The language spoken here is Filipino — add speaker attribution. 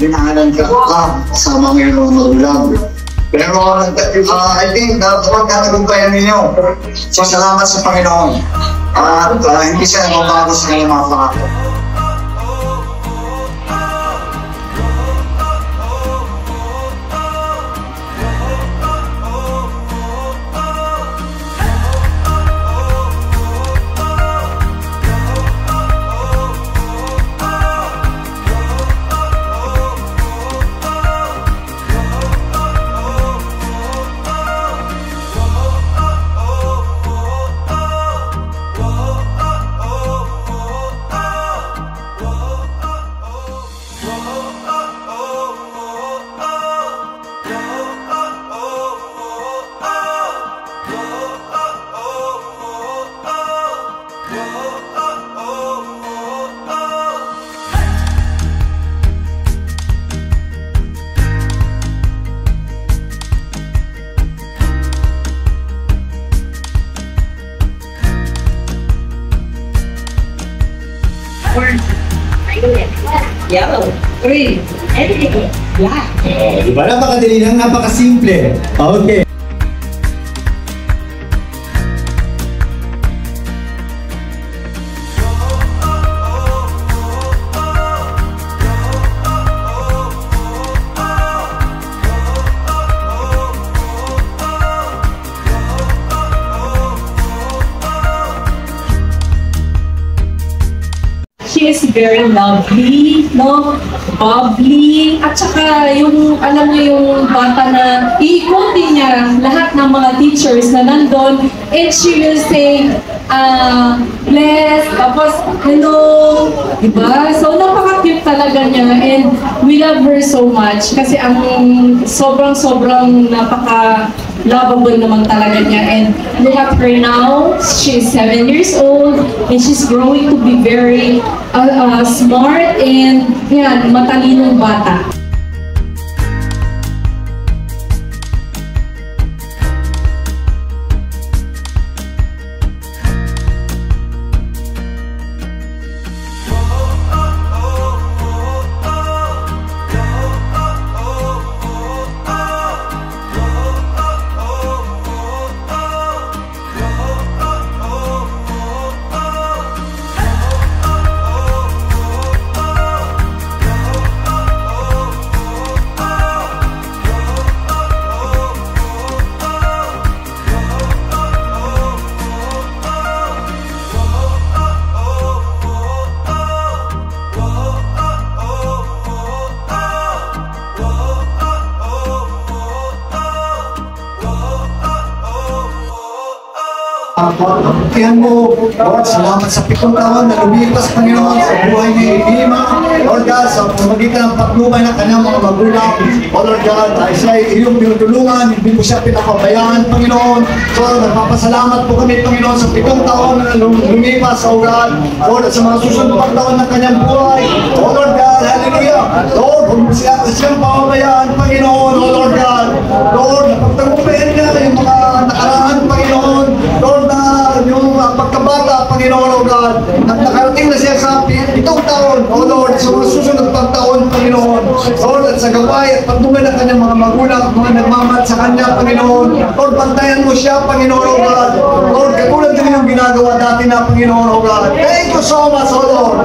Speaker 1: dinaanan ka kasama ngayon mga magulang. Pero I think dapat katagumpayan ninyo. So salamat sa Panginoon. At hindi siya nagbabago sa kanyang mga pangako.
Speaker 2: Yellow, green, everything, black.
Speaker 3: Diba napakadali lang, napakasimple. Okay.
Speaker 2: She is very lovely, no? Bubbly, at saka yung, alam niyo yung bata na iikutin niya lahat ng mga teachers na nandun, and she will say, bless, tapos, hello, diba? So, napaka-cute talaga niya, and we love her so much, kasi ang sobrang napaka-lovable naman talaga niya, and look at her now, she's 7 years old, and she's growing to be very smart, and yan, matalinong bata.
Speaker 3: Kaya mo, Lord, salamat sa 7 taon na lumipas, Panginoon, sa buhay ni Ima. Lord God, sa pamagitan ng paglubay ng kanyang mga magulang. O Lord God, ay siya iyong pinutulungan, hindi mo siya pinapabayaan, Panginoon. So, nagpapasalamat po kami, Panginoon, sa 7 taon na lumipas, O God. Lord, at sa mga susunod pang taon ng kanyang buhay. O Lord God, hallelujah. Lord, huwag mo siyang papabayaan, Panginoon, O Lord God. Lord, napagtagumpayan niya yung mga nakaraan, Panginoon. Lord, yung pagkabata, Panginoon, O God, at nakarating na siya sa 7 taon, O Lord, sa mga susunod pang taon, Panginoon. Lord, at sa gaway at pagtungay ng kanyang mga magulang, mga nagmamat sa kanya, Panginoon. Lord, bantayan mo siya, Panginoon, O God. Lord, katulad din yung ginagawa dati na, Panginoon, O God. Thank you so much, O Lord.